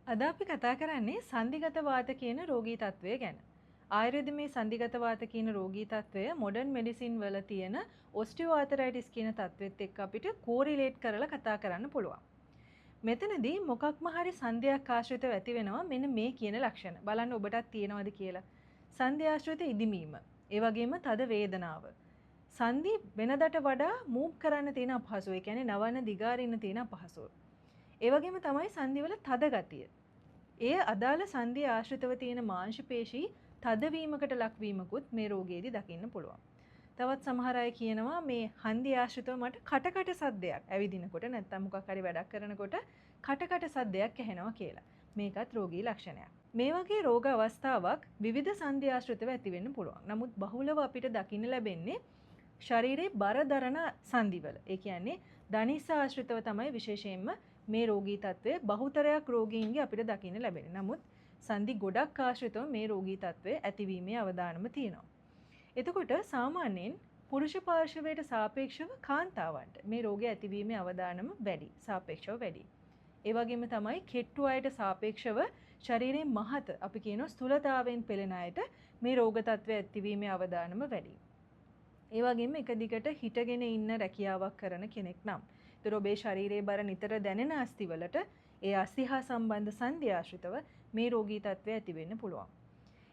අද අපි කතා කරන්නේ සන්ධිගත වාත කියන රෝගී තත්වය ගැන. ආයුර්වේද මේ සන්ධිගත වාත කියන රෝගී තත්වය මොඩර්න් මෙඩිසින් වල තියෙන ඔස්ටියෝආතරයිටිස් කියන තත්වෙත් එක්ක අපිට කෝරිලේට් කරලා කතා කරන්න පුළුවන්. මෙතනදී මොකක්ම හරි සන්ධියක් ආශ්‍රිතව ඇති වෙනවා මෙන්න මේ කියන ලක්ෂණ. බලන්න ඔබටත් තියෙනවද කියලා. සන්ධි ආශ්‍රිත ඉදිමීම. ඒ වගේම තද වේදනාව. සන්ධි වෙනදට වඩා මූව් කරන්න තියෙන අපහසුව. ඒ කියන්නේ නවන්න දිගාරින්න තියෙන අපහසුව. ඒ වගේම තමයි සන්ධිවල තද ගතිය. ඒ අදාළ සන්ධිය ආශ්‍රිතව තියෙන මාංශ පේශී තදවීමකට ලක්වීමකුත් මේ රෝගයේදී දකින්න පුළුවන්. තවත් සමහර අය කියනවා මේ හන්දි ආශ්‍රිතව මට කටකට සද්දයක් ඇවිදිනකොට නැත්නම් මොකක් හරි වැඩක් කරනකොට කටකට සද්දයක් ඇහෙනවා කියලා. මේකත් රෝගී ලක්ෂණයක්. මේ වගේ රෝග අවස්ථාවක් විවිධ සන්ධි ආශ්‍රිතව ඇති වෙන්න පුළුවන්. නමුත් බහුලව අපිට දකින්න ලැබෙන්නේ ශරීරයේ බර දරන සන්ධිවල. ඒ කියන්නේ ධනිස්ස ආශ්‍රිතව තමයි විශේෂයෙන්ම මේ රෝගී තත්ත්වය බහුතරයක් රෝගීන්ගේ අපිට දකින්න ලැබෙන්නේ. නමුත් සන්ධි ගොඩක් ආශ්‍රිතව මේ රෝගී තත්ත්වය ඇතිවීමේ අවදානම තියෙනවා. එතකොට සාමාන්‍යයෙන් පුරුෂ පාර්ශවයට සාපේක්ෂව කාන්තාවන්ට මේ රෝගය ඇතිවීමේ අවදානම වැඩි, සාපේක්ෂව වැඩි. ඒ වගේම තමයි කෙට්ටු අයට සාපේක්ෂව ශරීරයේ මහත අපි කියන ස්ථූලතාවයෙන් පෙළෙන අයට මේ රෝග තත්ත්වය ඇතිවීමේ අවදානම වැඩි. ඒ වගේම එක දිගට හිටගෙන ඉන්න රැකියාවක් කරන කෙනෙක් නම් ඒතර ඔබේ ශරීරයේ බර නිතර දැනෙන අස්තිවලට ඒ අස්ති හා සම්බන්ධ සන්ධි ආශ්‍රිතව මේ රෝගී තත්ත්වය ඇති වෙන්න පුළුවන්.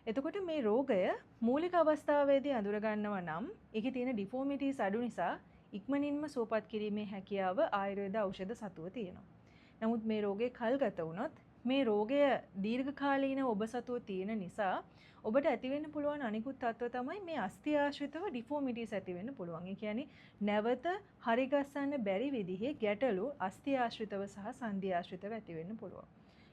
එතකොට මේ රෝගය මූලික අවස්ථාවේදී අඳුර ගන්නවා නම් ඒකේ තියෙන ඩිෆෝමිටිස් අඩු නිසා ඉක්මනින්ම සුවපත් කිරීමේ හැකියාව ආයුර්වේද ඖෂධ සතුව තියෙනවා. නමුත් මේ රෝගේ කල්ගත වුණොත් මේ රෝගය දීර්ඝකාලීන ඔබ සතුව තියෙන නිසා ඔබට ඇති වෙන්න පුළුවන් අනිකුත් තත්ත්ව තමයි මේ අස්ථි ආශ්‍රිතව ඩිෆෝමිටිස් ඇති වෙන්න පුළුවන්. ඒ කියන්නේ නැවත හරි ගස්සන්න බැරි විදිහේ ගැටලු අස්ථි ආශ්‍රිතව සහ සන්ධි ආශ්‍රිතව ඇති වෙන්න පුළුවන්.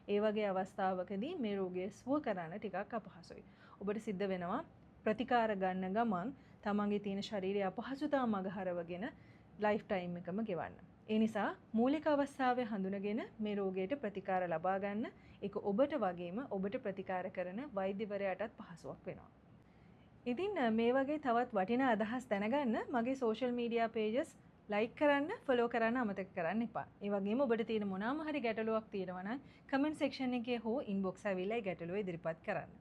ඒ වගේ අවස්ථාවකදී මේ රෝගය සුව කරන්න ටිකක් අපහසුයි. ඔබට සිද්ධ වෙනවා ප්‍රතිකාර ගන්න ගමන් තමන්ගේ තියෙන ශරීරයේ අපහසුතාව මගහරවගෙන ලයිෆ් ටයිම් එකම ගෙවන්න. ඒ නිසා මූලික අවස්ථාවේ හඳුනගෙන මේ රෝගයට ප්‍රතිකාර ලබා ගන්න ඒක ඔබට වගේම ඔබට ප්‍රතිකාර කරන වෛද්‍යවරයාටත් පහසුවක් වෙනවා. ඉතින් මේ වගේ තවත් වටිනා අදහස් දැනගන්න මගේ සෝෂල් මීඩියා පේජස් ලයික් කරන්න, ෆලෝ කරන්න අමතක කරන්න එපා. ඒ වගේම ඔබට තියෙන මොනවාම හරි ගැටලුවක් තියෙනවා නම් කමෙන්ට් සෙක්ෂන් එකේ හෝ ඉන්බොක්ස් ඇවිල්ලා ඒ ගැටලුව ඉදිරිපත් කරන්න.